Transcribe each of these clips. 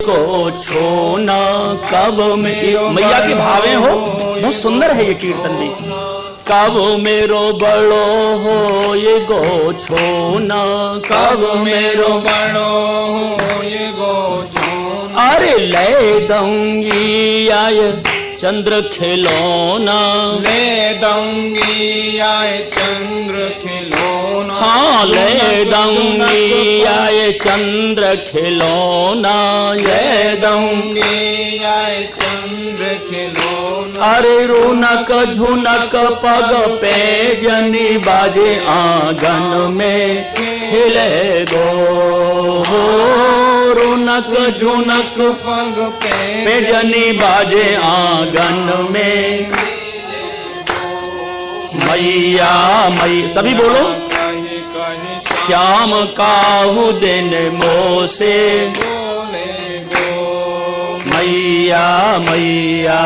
को छोना कब मेरो, मैया के भावे हो, बहुत सुंदर है ये कीर्तन भी। कब मेरो बड़ो हो ये गो छोना, कब मेरो बड़ो हो ये गो छोना। अरे ले दूंगी आए चंद्र खिलौना, ले दूंगी आए चंद्र खिलौना। हाँ ले दूंगी आए चंद्र खिलौना, ले दूंगी आए चंद्र खिलौना। अरे रोनक झुनक पग पे जनी बाजे आंगन में खिले गो, रोनक झुनक पग पे जनी बाजे आंगन में। मैया मैया सभी बोलो। श्याम काहू दिन मोसे मैया मैया।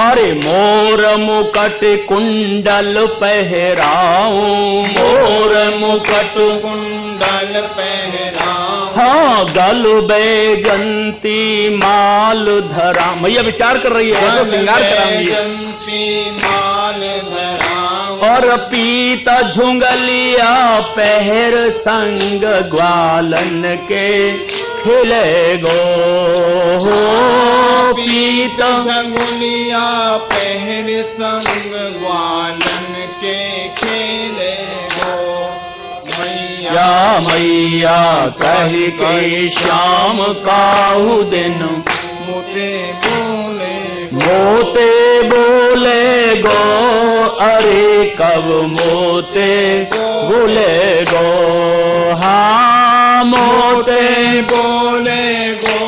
अरे मोर मुकट कुंडल पहराऊं, मोर मुकट कुंडल पहराऊं। हाँ गल बैजंती माल धरा। मैया विचार कर रही है कैसे श्रृंगार कराऊंगी। माल धराऊं। और पीता झुंगलिया पहर संग ग्वालन के खिले गो, पीता झुंगलिया पहर संग ग्वालन के खेले गो। मैया मैया कह के श्याम काहू दिन मोते बोले मोते बोले गो। अरे कब मोते बोले गो, हाँ मोते बोले गो।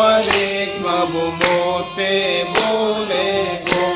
अरे कब मोते बोले गो।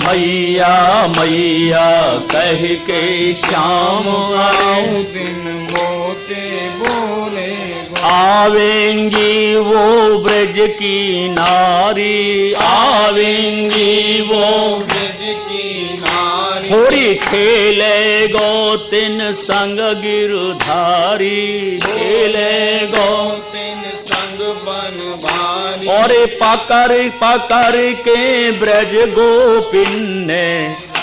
मैया मैया कह के श्याम आए दिन मोते बोले गो। आवेंगी वो ब्रज की नारी, आवेंगी वो ब्रज की नारी। होरी खेले गो तिन संग गिरधारी, खेले गो तिन संग बनवारी। और पकड़ पकड़ के ब्रज गोपिन ने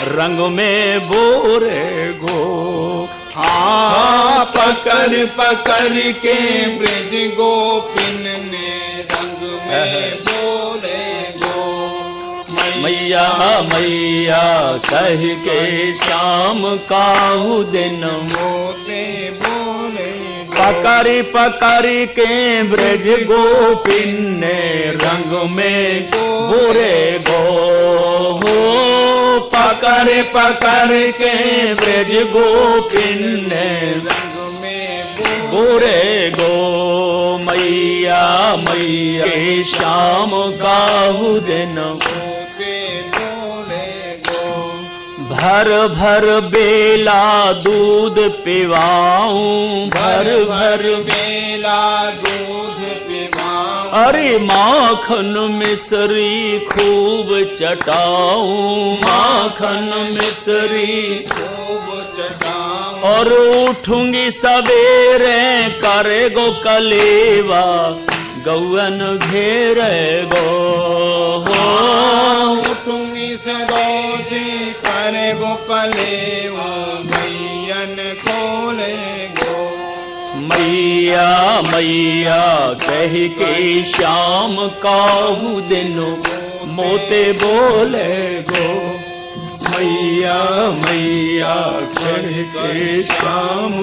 रंग में बोरे गो। हाँ पकड़ पकड़ के ब्रज गोपिन ने रंग में बोले गो। मैया मैया कह के श्याम काहू दिन मोते बोले गो। पकड़ पकड़ के ब्रज गोपिन ने रंग में बोरे गो, पकड़ पकड़ के ब्रज गोपिन ने रंग में बोरे गो। मैया मैया के श्याम काहू दिन मोते बोले गो। भर भर बेला दूध पिवाऊं, भर भर बेला दूध पिवाऊं। अरे माखन मिश्री खूब चटाऊं, माखन मिश्री खूब चटाऊं। और उठूंगी सवेरे करे गो कलेवा गौवन घेरे गो, उठूंगी सरोजी करे गो कलेवा मैयन खोले गो। मैया मैया कह के श्याम काहू दिन मोते बोले गो। मैया मैया कह के श्याम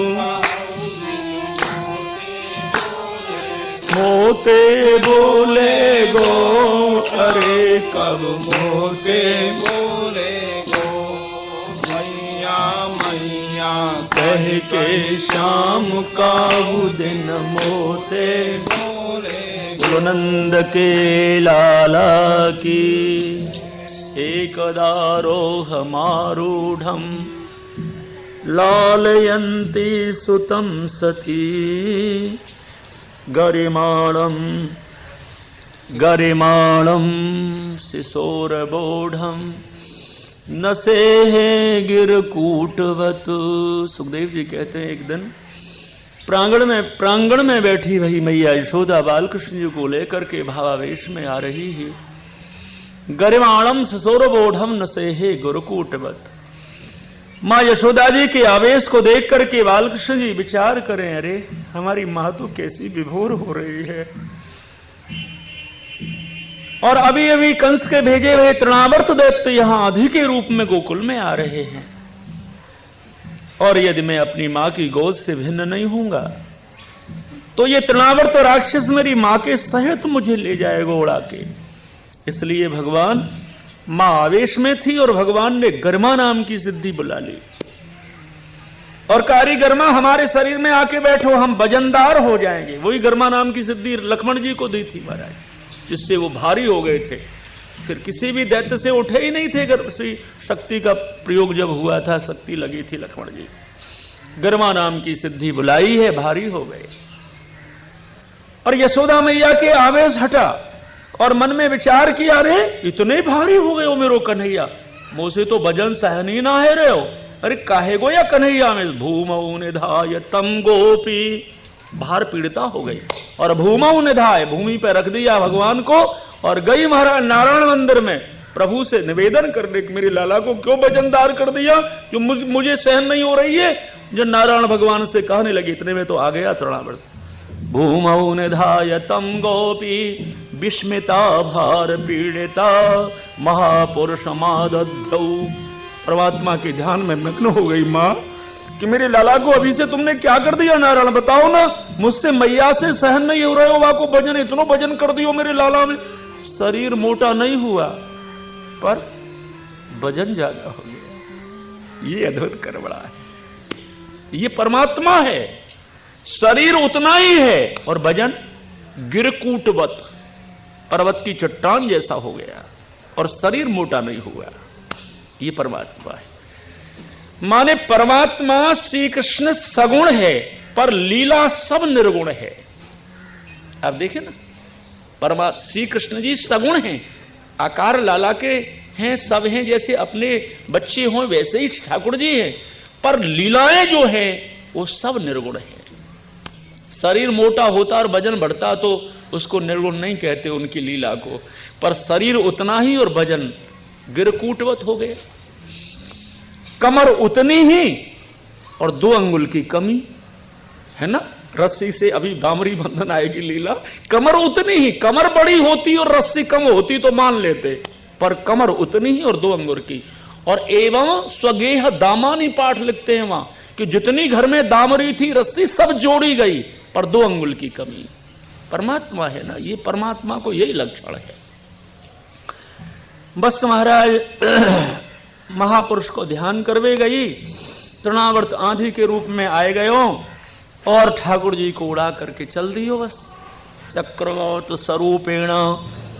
मोते बोले गो। अरे कब मोते बोले गो। मैया मैया कह के श्याम काहू दिन मोते बोले बोलो नंद के लाला की। एकदारोहमारूढ़ं लालयन्ती सुतं सखी गरिमाणं शिशोरबोढं नसे है गिरकूटवत। सुखदेव जी कहते हैं एक दिन प्रांगण में बैठी वही मैया यशोदा बाल कृष्ण जी को लेकर के भावावेश में आ रही है। गरिमाणम ससोरबोढ़म नसे है गुरुकूटवत। माँ यशोदा जी के आवेश को देख करके बाल कृष्ण जी विचार करें, अरे हमारी माँ तो कैसी विभोर हो रही है। और अभी अभी कंस के भेजे हुए तृणावर्त दैत्य यहां आधि के रूप में गोकुल में आ रहे हैं, और यदि मैं अपनी मां की गोद से भिन्न नहीं होऊंगा तो ये तृणावर्त राक्षस मेरी मां के सहित मुझे ले जाएगा उड़ा के। इसलिए भगवान मां आवेश में थी और भगवान ने गर्मा नाम की सिद्धि बुला ली और कारी गर्मा हमारे शरीर में आके बैठो, हम वजनदार हो जाएंगे। वही गर्मा नाम की सिद्धि लक्ष्मण जी को दी थी महाराज, जिससे वो भारी हो गए थे, फिर किसी भी दैत्य से उठे ही नहीं थे। श्री शक्ति का प्रयोग जब हुआ था, शक्ति लगी थी लक्ष्मण जी, गर्मा नाम की सिद्धि बुलाई है, भारी हो गए। और यशोदा मैया के आवेश हटा और मन में विचार किया, अरे इतने भारी हो गए हो मेरो कन्हैया, मुझसे तो वजन सहन ही ना है रहे हो। अरे काहे गो या कन्हैया में भूमौ निधाय तम गोपी, भार पीड़िता हो गई और भूमौ निधाय, भूमि पर रख दिया भगवान को और गई महाराज नारायण मंदिर में प्रभु से निवेदन करने कि मेरी लाला को क्यों वजनदार कर दिया, जो मुझे सहन नहीं हो रही है। जो नारायण भगवान से कहने लगी, इतने में तो आ गया तृणावर्त। भूमौ निधाय तम गोपी विस्मिता भार पीड़िता महापुरुष मादध्यौ। परमात्मा के ध्यान में मग्न हो गई माँ कि मेरे लाला को अभी से तुमने क्या कर दिया नारायण, बताओ ना। मुझसे मैया से सहन नहीं हो रहे हो, वाको वजन, इतना वजन कर दियो मेरे लाला में। शरीर मोटा नहीं हुआ पर वजन ज्यादा हो गया। ये अद्भुत कर बड़ा है, ये परमात्मा है। शरीर उतना ही है और वजन गिरकूटवत, पर्वत की चट्टान जैसा हो गया और शरीर मोटा नहीं हुआ। ये परमात्मा है। माने परमात्मा श्री कृष्ण सगुण है पर लीला सब निर्गुण है। आप देखें ना, परमात्मा श्री कृष्ण जी सगुण हैं, आकार लाला के हैं, सब हैं, जैसे अपने बच्चे हों वैसे ही ठाकुर जी हैं, पर लीलाएं जो हैं वो सब निर्गुण है। शरीर मोटा होता और वजन बढ़ता तो उसको निर्गुण नहीं कहते उनकी लीला को, पर शरीर उतना ही और वजन गिरकूटवत हो गया। कमर उतनी ही और 2 अंगुल की कमी है ना। रस्सी से अभी दामरी बंधन आएगी लीला, कमर उतनी ही, कमर बड़ी होती और रस्सी कम होती तो मान लेते, पर कमर उतनी ही और 2 अंगुल की। और एवं स्वगेह दामानी पाठ लिखते हैं वहां कि जितनी घर में दामरी थी रस्सी सब जोड़ी गई पर 2 अंगुल की कमी। परमात्मा है ना, ये परमात्मा को यही लक्षण है। बस महाराज महापुरुष को ध्यान करवे गई, तृणावर्त आंधी के रूप में आए गयो और ठाकुर जी को उड़ा करके चल दियो। बस चक्रवात स्वरूपेण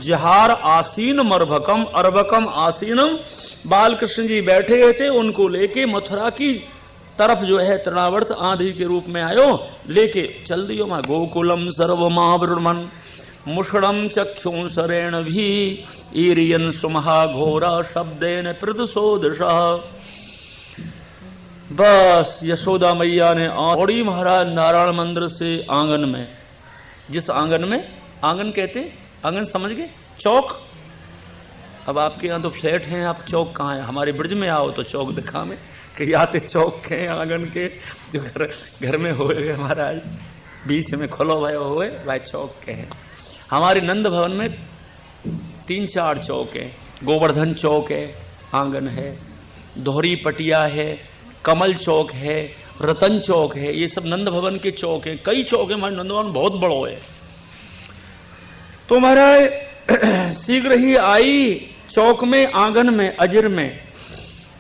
जहार आसीन मरभकम अर्भकम आसीनम। बाल कृष्ण जी बैठे हुए थे, उनको लेके मथुरा की तरफ जो है तृणावर्त आंधी के रूप में आयो, लेके चल दियो। मां गोकुलम सर्वमावृणमन मुषणम चक्षुंसरेण भी ईरियन सुमहा घोरा शब्देन प्रदसोदशा। बस यशोदा मैया ने औड़ी महाराज नारायण मंदिर से आंगन में, जिस आंगन में, आंगन कहते, आंगन समझ गए, चौक। अब आपके यहाँ तो फ्लैट हैं, आप चौक कहाँ है? हमारे ब्रिज में आओ तो चौक दिखा में कि आते चौक के आंगन के जो घर में हुए महाराज बीच में खुलो भय हुए भाई चौक के हैं। हमारे नंद भवन में 3-4 चौक हैं। गोवर्धन चौक है, आंगन है, दोहरी पटिया है, कमल चौक है, रतन चौक है, ये सब नंद भवन के चौक हैं। कई चौक है, हमारे नंद भवन बहुत बड़ो है। तो महाराज शीघ्र ही आई चौक में, आंगन में, अजर में,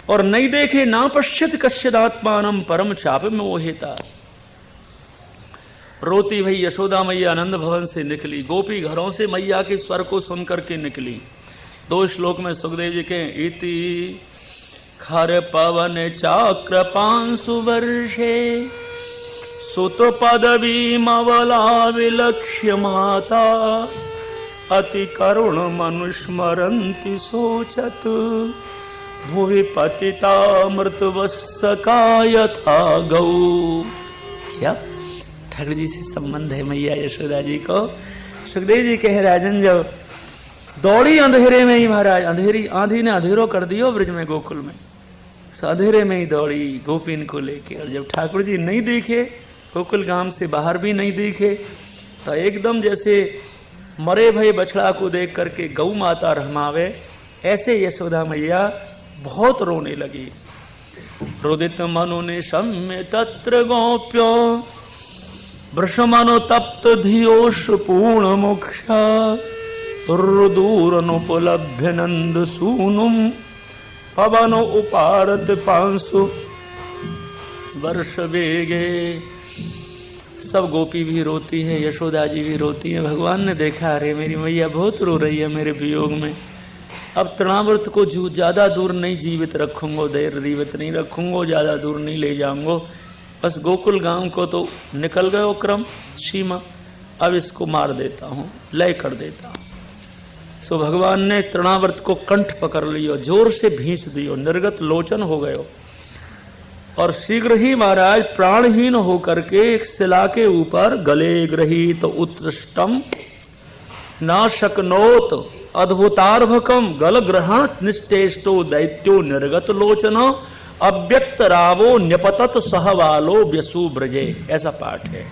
और नहीं देखे ना पश्चित कश्चिदात्मानम परम चाप में मोहिता। रोती भई यशोदा मैया आनंद भवन से निकली, गोपी घरों से मैया के स्वर को सुन करके निकली। 2 श्लोक में सुखदेव जी के इति खर पवन चाक्र पांसु वर्षे सुत पदवी मवला विलक्ष्य माता अति करुण मनुस्मरन्ति सोचत भुवि पतिता मृतवस्सका यथा गौ। क्या ठाकुर जी से संबंध है मैया यशोदा जी को। सुखदेव जी कहे राजन जब दौड़ी अंधेरे में ही महाराज, अंधेरी आंधी ने अंधेरो कर दियो ब्रज में गोकुल में, अंधेरे में ही दौड़ी गोपिन को लेके। और जब ठाकुर जी नहीं दिखे, गोकुल गांव से बाहर भी नहीं दिखे, तो एकदम जैसे मरे भय बछड़ा को देख करके गौ माता रहमावे, ऐसे यशोदा मैया बहुत रोने लगी। रुदित मनु ने सम्य तत्र गोप्यो वृषमनु तप्त धियोष पूर्ण मोक्षा रुदूरनुपलभ्य नंद सूनुम पवनो उपारत पांसु वर्ष वेगे। सब गोपी भी रोती है, यशोदा जी भी रोती है। भगवान ने देखा, अरे मेरी मैया बहुत रो रही है मेरे वियोग में, अब तृणावर्त को ज्यादा दूर नहीं जीवित रखूंगा, देर जीवित नहीं रखूंगा, ज्यादा दूर नहीं ले जाऊंगा, बस गोकुल गांव को तो निकल गए क्रम सीमा, अब इसको मार देता हूँ, लय कर देता हूँ। सो भगवान ने तृणावर्त को कंठ पकड़ लियो, जोर से भींच दियो, निर्गत लोचन हो गयो, और शीघ्र ही महाराज प्राणहीन होकर के एक शिला के ऊपर गले गृहीत उत्तष्टम नाशकनोत अद्भुतार्भकम गल ग्रहण निष्टेष्टो दैत्यो निर्गत लोचन अव्यक्त रावो न्यपतत सहवालो व्यसु ब्रजे। ऐसा पाठ है।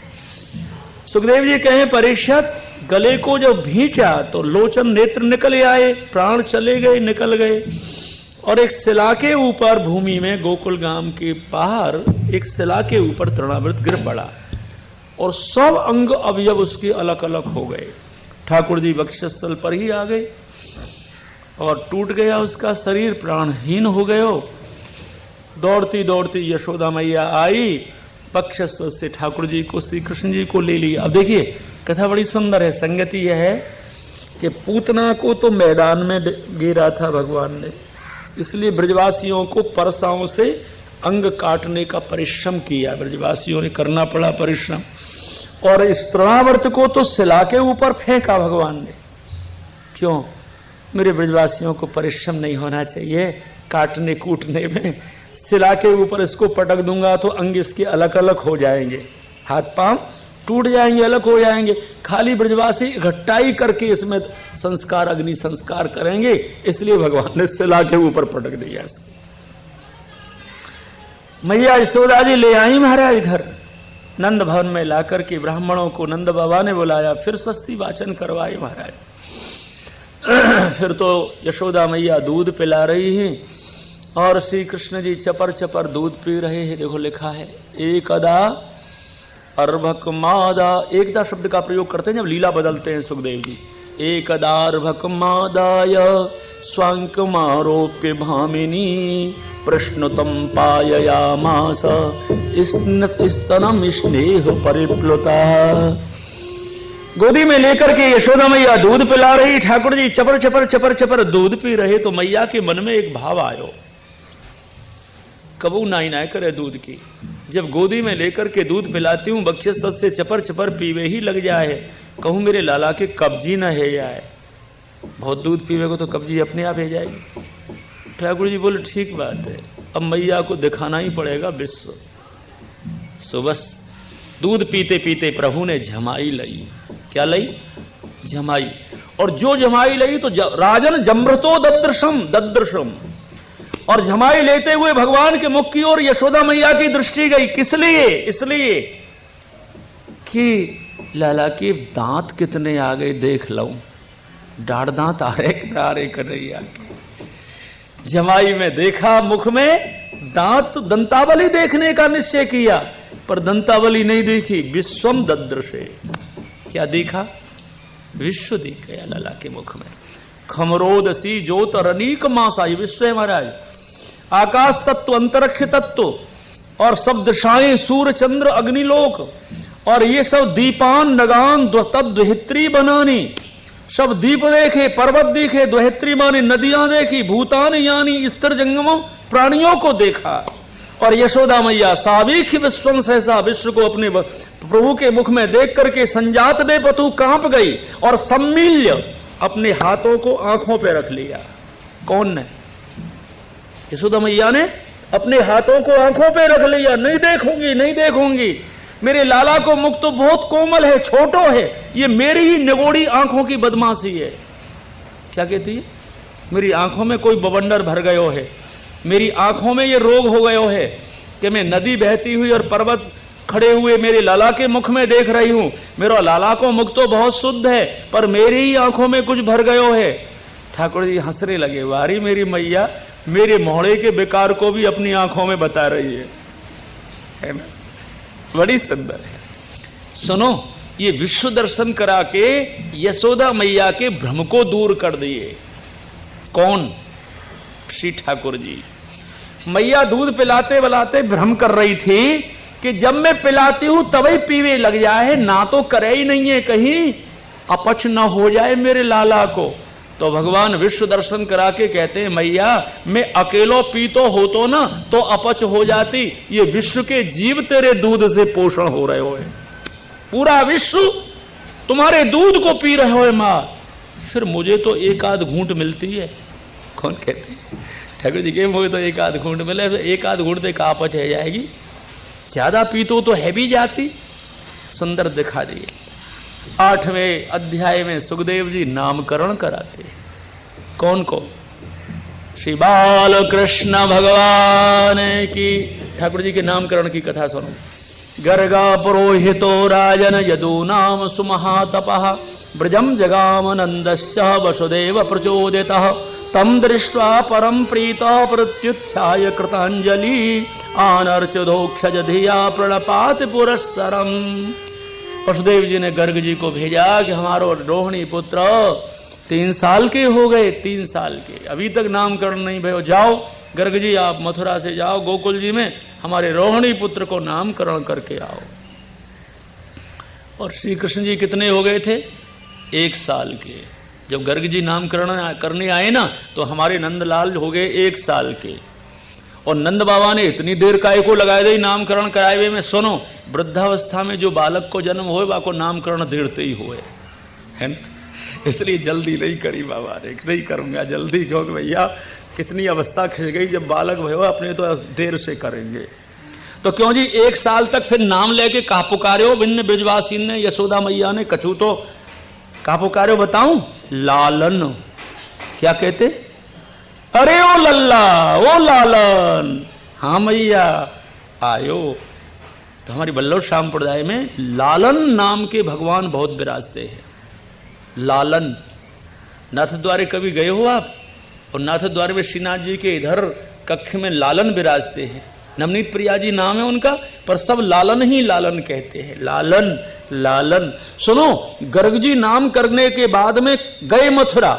सुखदेव जी कहें परीक्षित, गले को जब भींचा तो लोचन नेत्र निकल आए, प्राण चले गए, निकल गए, और एक शिला के ऊपर भूमि में गोकुल गांव के बाहर एक शिला के ऊपर तृणावर्त गिर पड़ा, और सब अंग अवयव उसके अलग अलग हो गए। ठाकुर जी वक्षस्थल पर ही आ गए और टूट गया उसका शरीर, प्राणहीन हो गयो। दौड़ती दौड़ती यशोदा मैया आई, वक्षस्थल से ठाकुर जी को, श्री कृष्ण जी को ले लिया। अब देखिए कथा बड़ी सुंदर है। संगति यह है कि पूतना को तो मैदान में गिरा था भगवान ने, इसलिए ब्रजवासियों को परसाओं से अंग काटने का परिश्रम किया, ब्रजवासियों ने करना पड़ा परिश्रम। और इस तृणावर्त को तो शिला के ऊपर फेंका भगवान ने। क्यों? मेरे ब्रजवासियों को परिश्रम नहीं होना चाहिए काटने कूटने में। शिला के ऊपर इसको पटक दूंगा तो अंग इसके अलग अलग हो जाएंगे, हाथ पांव टूट जाएंगे, अलग हो जाएंगे। खाली ब्रजवासी इकट्ठाई करके इसमें संस्कार, अग्नि संस्कार करेंगे, इसलिए भगवान ने शिला के ऊपर पटक दिया इसको। मैया यशोदा जी ले आई महाराज घर, नंद भवन में लाकर के ब्राह्मणों को नंद बाबा ने बुलाया, फिर स्वस्ति वाचन करवाए महाराज। फिर तो यशोदा मैया दूध पिला रही हैं और श्री कृष्ण जी चपर चपर दूध पी रहे हैं। देखो लिखा है एकदा अर्भक मादा, एकदा शब्द का प्रयोग करते हैं जब लीला बदलते हैं सुखदेव जी। एकदा अर्भक मादाय स्वांकमारोप्य भामिनी प्रश्नुतम पाययामास स्तनम स्नेह परिप्लुता। गोदी में लेकर के यशोदा मैया दूध पिला रही, ठाकुर जी चपर चपर चपर चपर दूध पी रहे, तो मैया के मन में एक भाव आयो, कबू नाई नाय करे दूध की। जब गोदी में लेकर के दूध पिलाती हूँ, बच्चे सद से चपर चपर पीवे ही लग जाए, कहूं मेरे लाला के कब्जी न है जाए। बहुत दूध पीवेगा तो कब्जी अपने आप है जाएगी। ठाकुर जी बोले ठीक बात है, अब मैया को दिखाना ही पड़ेगा विश्व। सो बस दूध पीते पीते प्रभु ने जमाई लई। क्या लई? जमाई। और जो जमाई लई तो राजन जमृतो ददृशम ददृशम, और जमाई लेते हुए भगवान के मुख की ओर यशोदा मैया की दृष्टि गई। किस लिए? इसलिए कि लाला के दांत कितने आ गए देख लऊं, डाढ़ दांत आ रहे कर रही आगे। जमाई में देखा मुख में दांत, दंतावली देखने का निश्चय किया, पर दंतावली नहीं देखी, विश्वम ददृशे। क्या देखा? विश्व दिख गया लाला के मुख में। खमरोदसी ज्योतरनीक मासा, ये विश्व है महाराज। आकाश तत्व, अंतरिक्ष तत्व और सब दिशाएं, सूर्य चंद्र अग्निलोक, और ये सब दीपान नगान तद्वहित्री बनानी, सब दीप देखे, पर्वत देखे, द्वहित्री मानी नदियां देखी, भूतान यानी स्थिर जंगमों प्राणियों को देखा। और यशोदा मैया सावीख्य विश्वम सहसा, विश्व को अपने प्रभु के मुख में देख करके संजात बेपतु कांप गई, और सम्मिल्य अपने हाथों को आंखों पे रख लिया। कौन ने? यशोदा मैया ने अपने हाथों को आंखों पे रख लिया, नहीं देखूंगी, नहीं देखूंगी। मेरे लाला को मुख तो बहुत कोमल है, छोटो है, ये मेरी ही निगोड़ी आंखों की बदमाशी है। क्या कहती है? मेरी आंखों में कोई बवंडर भर गयो है, मेरी आंखों में ये रोग हो गयो है कि मैं नदी बहती हुई और पर्वत खड़े हुए मेरे लाला के मुख में देख रही हूं। मेरा लाला को मुख तो बहुत शुद्ध है, पर मेरी ही आंखों में कुछ भर गयो है। ठाकुर जी हंसने लगे, वारी मेरी मैया, मेरे मोहड़े के बेकार को भी अपनी आंखों में बता रही है ना? बड़ी सुंदर है। सुनो, ये विश्व दर्शन करा के यशोदा मैया के भ्रम को दूर कर दिए। कौन? श्री ठाकुर जी। मैया दूध पिलाते पिलाते भ्रम कर रही थी कि जब मैं पिलाती हूं तभी पीवे लग जाए, ना तो करे ही नहीं है कहीं अपच न हो जाए मेरे लाला को। तो भगवान विश्व दर्शन करा के कहते हैं, मैया मैं अकेलो पीतो हो तो ना तो अपच हो जाती, ये विश्व के जीव तेरे दूध से पोषण हो रहे हो, पूरा विश्व तुम्हारे दूध को पी रहे हो मां। फिर मुझे तो एक आध घूंट मिलती है। कौन कहते हैं? ठाकुर जी के मुझे तो एक आध घूंट मिले, एक आध घूंट का अपच है जाएगी, ज्यादा पीतो तो है भी जाती। सुंदर दिखा दिए। 8वें अध्याय में सुखदेव जी नामकरण कराते। कौन को? श्री बाल कृष्ण भगवान की। ठाकुर जी के नामकरण की कथा सुनो। गर्गा पुरोहितो राजन यदूनाम सुमहातपः ब्रजम जगाम नंदस्य वसुदेव प्रचोदितः तम दृष्ट्वा परम प्रीतः प्रत्युत्थाय कृतांजलि आनर्चदोक्षज धिया प्रणपात पुरस्सरम। वसुदेव जी ने गर्ग जी को भेजा कि हमारो रोहिणी पुत्र 3 साल के हो गए, 3 साल के, अभी तक नामकरण नहीं भयो। जाओ गर्ग जी, आप मथुरा से जाओ गोकुल जी में हमारे रोहिणी पुत्र को नामकरण करके आओ। और श्री कृष्ण जी कितने हो गए थे? 1 साल के। जब गर्ग जी नामकरण करने आए ना तो हमारे नंदलाल हो गए 1 साल के। और नंद बाबा ने इतनी देर काय को लगाए दी नामकरण कराए हुए में। सुनो, वृद्धावस्था में जो बालक को जन्म होए वाको नामकरण देरते ही हुए है ना, इसलिए जल्दी नहीं करी बाबा ने, नहीं करूंगा जल्दी, क्योंकि भैया कितनी अवस्था खिंच गई, जब बालक भयो अपने तो देर से करेंगे। तो क्यों जी 1 साल तक फिर नाम लेके कहा पुकारे हो? भिन्न ब्रजवासी ने, यशोदा मैया ने, कछू तो कहा पुकारे हो बताऊं? लालन। क्या कहते? अरे ओ लल्ला, ओ लालन। हाँ मैया आयो। तो हमारी बल्लभ श्याम प्रदाय में लालन नाम के भगवान बहुत विराजते हैं। लालन। नाथ द्वारे कभी गए हो आप? और नाथ द्वारे में श्रीनाथ जी के इधर कक्ष में लालन विराजते हैं। नवनीत प्रिया जी नाम है उनका, पर सब लालन ही लालन कहते हैं। लालन लालन। सुनो, गर्ग जी नाम करने के बाद में गए मथुरा,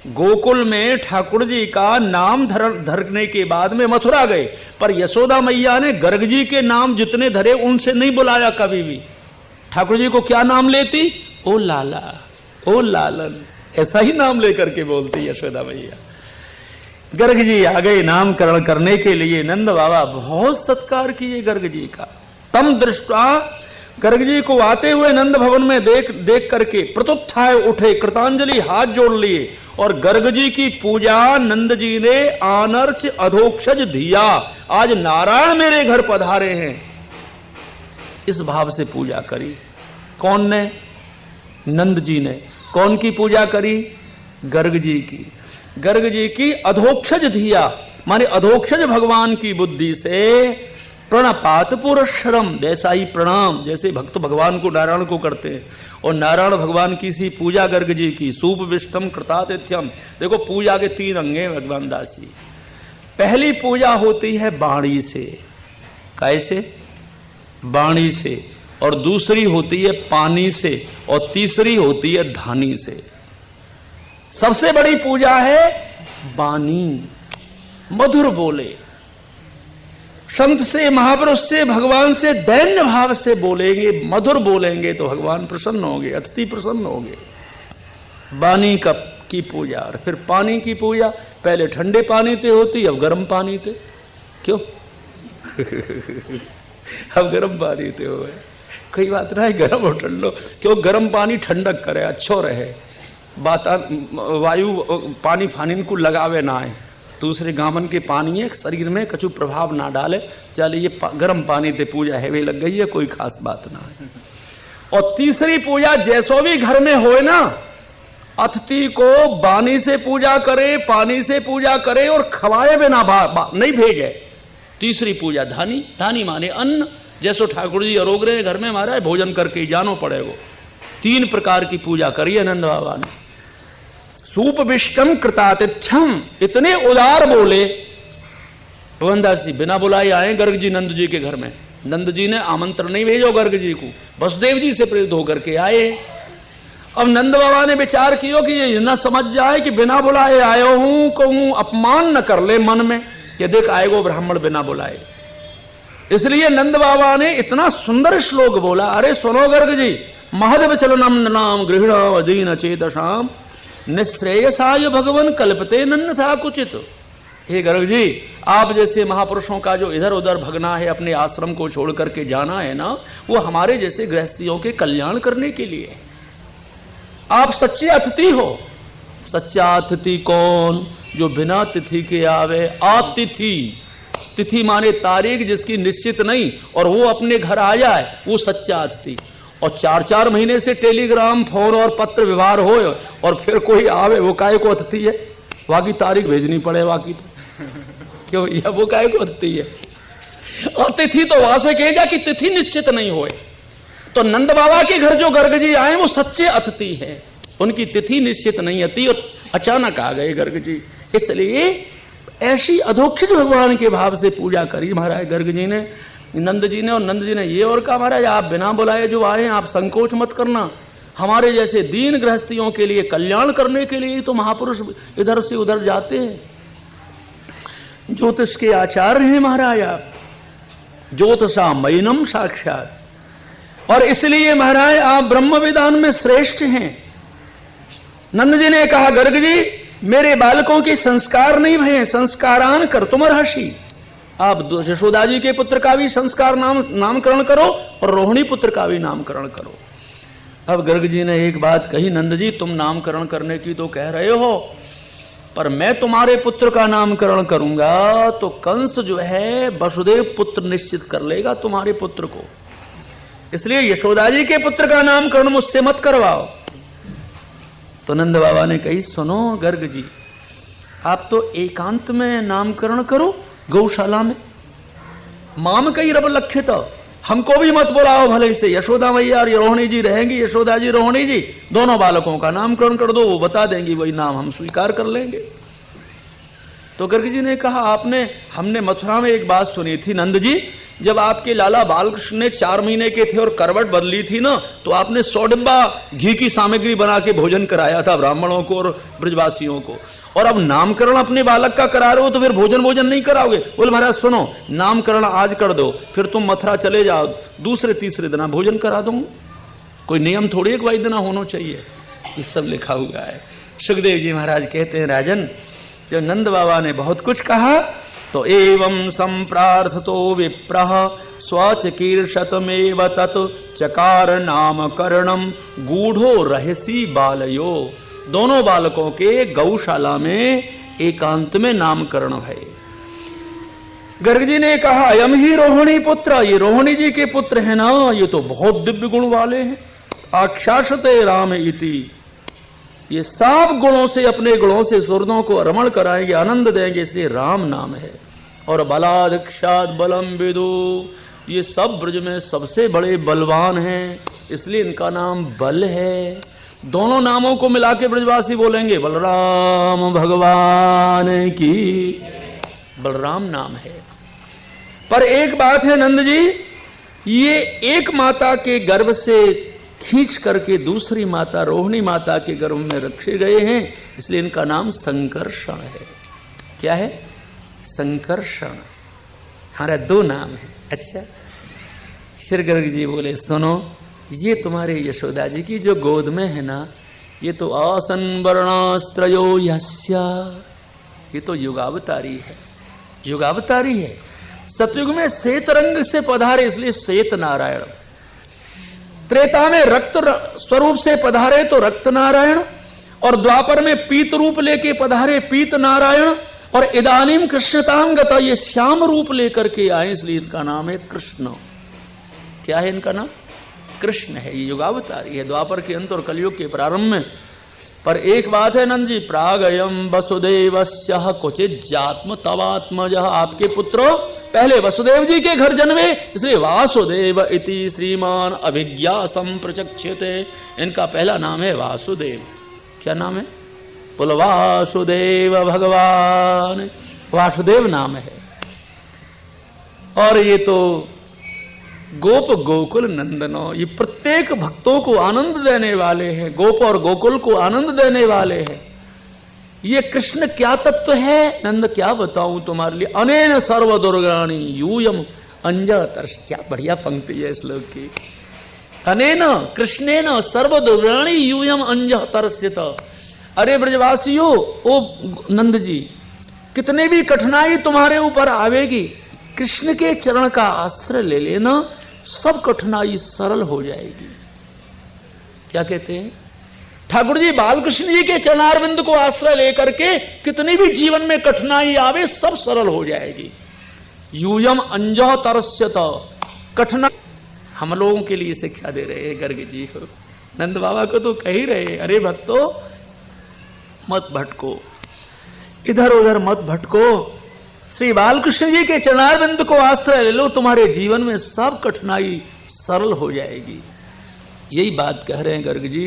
गोकुल में ठाकुर जी का नाम धरने के बाद में मथुरा गए, पर यशोदा मैया ने गर्ग जी के नाम जितने धरे उनसे नहीं बुलाया कभी भी। ठाकुर जी को क्या नाम लेती? ओ लाला, ओ लालन, ऐसा ही नाम लेकर के बोलती यशोदा मैया। गर्ग जी आ गए नामकरण करने के लिए। नंद बाबा बहुत सत्कार किए गर्ग जी का। तम दृष्टा, गर्ग जी को आते हुए नंद भवन में देख करके प्रत्युत्थाय उठे, कृतांजलि हाथ जोड़ लिए और गर्ग जी की पूजा नंद जी ने आनर्च अधोक्षज धिया, आज नारायण मेरे घर पधारे हैं, इस भाव से पूजा करी। कौन ने? नंद जी ने। कौन की पूजा करी? गर्ग जी की। गर्ग जी की अधोक्षज धिया माने अधोक्षज भगवान की बुद्धि से प्रणपात पुरस्सरम, वैसा ही प्रणाम जैसे भक्त भगवान को नारायण को करते हैं, और नारायण भगवान की सी पूजा गर्ग जी की। सूप विष्टम कृतातिथ्यम। देखो पूजा के 3 अंग हैं भगवान दास जी। पहली पूजा होती है वाणी से। कैसे? वाणी से। और दूसरी होती है पानी से, और तीसरी होती है धानी से। सबसे बड़ी पूजा है वाणी, मधुर बोले, संत से महापुरुष से भगवान से दैन्य भाव से बोलेंगे, मधुर बोलेंगे तो भगवान प्रसन्न होंगे, अतिथि प्रसन्न होंगे। वाणी की पूजा। और फिर पानी की पूजा। पहले ठंडे पानी से होती, अब गर्म पानी से। क्यों? अब गर्म पानी से हो गए। कोई बात ना है, गर्म और ठंडो, क्यों? गर्म पानी ठंडक करे, अच्छो रहे, वायु पानी फानी को लगावे ना है, दूसरे गामन के पानी है शरीर में कछु प्रभाव ना डाले, चल ये गर्म पानी ते पूजा हैवे लग गई है, कोई खास बात ना है। और तीसरी पूजा जैसो भी घर में होए ना, अतिथि को बानी से पूजा करे, पानी से पूजा करे और खवाए बिना नहीं भेजे। तीसरी पूजा धानी, धानी माने अन्न, जैसो ठाकुर जी अरोग रहे घर में हमारा भोजन करके जानो पड़ेगो। 3 प्रकार की पूजा करी नंद बाबा ने। सूप विष्टम कृतातिथ्यम, इतने उदार बोले। भगवानदास जी बिना बुलाए आए गर्ग जी नंद जी के घर में। नंद जी ने आमंत्रण नहीं भेजो गर्ग जी को, वसुदेव जी से प्रेरित होकर के आए। अब नंद बाबा ने विचार किया कि ये न समझ जाए कि बिना बुलाए आयो हूं, कहूं अपमान न कर ले मन में कि देख आएगो ब्राह्मण बिना बुलाए। इसलिए नंद बाबा ने इतना सुंदर श्लोक बोला, अरे सुनो गर्ग जी, महद विचलनम नाम गृहिण अधीन चेतसाम निश्रेयसाय भगवन कल्पते नन्न था कुचित। हे गर्ग जी, आप जैसे महापुरुषों का जो इधर उधर भगना है, अपने आश्रम को छोड़ करके जाना है ना, वो हमारे जैसे गृहस्थियों के कल्याण करने के लिए। आप सच्चे अतिथि हो। सच्चा अतिथि कौन? जो बिना तिथि के आवे। अतिथि, तिथि माने तारीख जिसकी निश्चित नहीं और वो अपने घर आ जाए, वो सच्चा अतिथि। और 4-4 महीने से टेलीग्राम फोन और पत्र व्यवहार हो और फिर कोई आवे, वो काहे को अतिथि है? बाकी तारीख भेजनी पड़े, बाकी तो क्यों भैया, वो काहे को अतिथि है? अतिथि तो वहां से कहेगा कि तिथि निश्चित नहीं होए। तो नंद बाबा के घर जो गर्ग जी आए वो सच्चे अतिथि हैं, उनकी तिथि निश्चित नहीं आती और अचानक आ गए गर्ग जी। इसलिए ऐसी अधोक्षित भगवान के भाव से पूजा करी महाराज गर्ग जी ने, नंद जी ने। और नंद जी ने ये और कहा, महाराज आप बिना बुलाए जो आए, आप संकोच मत करना। हमारे जैसे दीन गृहस्थियों के लिए कल्याण करने के लिए तो महापुरुष इधर से उधर जाते हैं। ज्योतिष के आचार्य हैं महाराज आप, ज्योतिषा मयनम साक्षात। और इसलिए महाराज आप ब्रह्म विदान में श्रेष्ठ हैं। नंद जी ने कहा, गर्ग जी मेरे बालकों के संस्कार नहीं भये, संस्कारान कर तुम राशि। आप यशोदा जी के पुत्र का भी संस्कार नामकरण करो और रोहिणी पुत्र का भी नामकरण करो। अब गर्ग जी ने एक बात कही, नंद जी तुम नामकरण करने की तो कह रहे हो, पर मैं तुम्हारे पुत्र का नामकरण करूंगा तो कंस जो है वसुदेव पुत्र निश्चित कर लेगा तुम्हारे पुत्र को। इसलिए यशोदा जी के पुत्र का नामकरण मुझसे मत करवाओ। तो नंद बाबा ने कही, सुनो गर्ग जी, आप तो एकांत में नामकरण करो गौशाला में। माम कई रब लक्षित, हमको भी मत बुलाओ भले से। यशोदा मैया और रोहिणी जी रहेंगी, यशोदा जी रोहिणी जी दोनों बालकों का नामकरण कर दो, वो बता देंगी, वही नाम हम स्वीकार कर लेंगे। तो गर्ग जी ने कहा, हमने मथुरा में एक बात सुनी थी नंद जी, जब आपके लाला बालकृष्ण ने 4 महीने के थे और करवट बदली थी ना, तो आपने 100 डिब्बा घी की सामग्री बना के भोजन कराया था ब्राह्मणों को और ब्रजवासियों को। और अब नामकरण अपने बालक का करा रहे हो तो फिर भोजन नहीं कराओगे? बोले महाराज सुनो, नामकरण आज कर दो, फिर तुम मथुरा चले जाओ, दूसरे तीसरे दिन भोजन करा दूंगा। कोई नियम थोड़ी एक दिन होना चाहिए, ये सब लिखा हुआ है। सुखदेव जी महाराज कहते हैं, राजन जब नंद बाबा ने बहुत कुछ कहा तो एवं संप्रार्थतो विप्रः स्वचिकीर्षतमेव तत् चकार नामकरणम गूढ़ो रहसी बालयो। दोनों बालकों के गौशाला में एकांत में नामकरण है। गर्ग जी ने कहा, अयम ही रोहिणी पुत्र, ये रोहिणी जी के पुत्र है ना, ये तो बहुत दिव्य गुण वाले हैं। आक्षाशते राम इति, ये सब गुणों से, अपने गुणों से सुरदों को रमण कराएंगे, आनंद देंगे, इसलिए राम नाम है। और बलादक्षाद बलम विदु, ये सब ब्रज में सबसे बड़े बलवान हैं, इसलिए इनका नाम बल है। दोनों नामों को मिला के ब्रजवासी बोलेंगे बलराम भगवान की, बलराम नाम है। पर एक बात है नंद जी, ये एक माता के गर्भ से खींच करके दूसरी माता रोहिणी माता के गर्भ में रखे गए हैं, इसलिए इनका नाम संकर्षण है। क्या है? संकर्षण। हमारा 2 नाम है। अच्छा, फिर गर्ग जी बोले, सुनो, ये तुम्हारे यशोदा जी की जो गोद में है ना, ये तो आसन वर्णास्त्रयो यस्या, ये तो युगावतारी है, युगावतारी है। सतयुग में श्वेत रंग से पधारे इसलिए श्वेत नारायण, त्रेता में रक्त स्वरूप से पधारे तो रक्त नारायण, और द्वापर में पीत रूप लेके पधारे पीत नारायण, और इदानीम कृष्णताम गता, ये श्याम रूप लेकर के आए, इसलिए इनका नाम है कृष्ण। क्या है इनका नाम? कृष्ण है। ये युगावतारी है, द्वापर के अंत और कलयुग के प्रारंभ में। पर एक बात है नंद जी, प्रागयम वसुदेवस्य क्वचित जात्म तवात्मज, आपके पुत्रों पहले वसुदेव जी के घर जन्मे, इसलिए वासुदेव इति श्रीमान अभिज्ञा संप्रचक्षते। इनका पहला नाम है वासुदेव। क्या नाम है? बोलो वासुदेव भगवान। वासुदेव नाम है। और ये तो गोप गोकुल नंदनो, ये प्रत्येक भक्तों को आनंद देने वाले हैं, गोप और गोकुल को आनंद देने वाले हैं। ये कृष्ण क्या तत्व है नंद, क्या बताऊं तुम्हारे लिए। अनेन सर्व दुर्गाणी यूयम अंजतर्ष, क्या बढ़िया पंक्ति है श्लोक की। अनेन कृष्णेन सर्व दुर्गाणी यूयम अंजतर्षित। अरे ब्रजवासियों, ओ नंद जी, कितने भी कठिनाई तुम्हारे ऊपर आवेगी, कृष्ण के चरण का आश्रय ले लेना, सब कठिनाई सरल हो जाएगी। क्या कहते हैं ठाकुर जी? बालकृष्ण जी के चरणारविंद को आश्रय लेकर के कितनी भी जीवन में कठिनाई आवे, सब सरल हो जाएगी। यूयम अंजह तरस्यत, कठिनाई हम लोगों के लिए शिक्षा दे रहे हैं गर्ग जी हो। नंद बाबा को तो कह ही रहे, अरे भक्तों मत भटको, इधर उधर मत भटको, श्री बालकृष्ण जी के चरणारविंद को आश्रय ले लो, तुम्हारे जीवन में सब कठिनाई सरल हो जाएगी। यही बात कह रहे हैं गर्ग जी।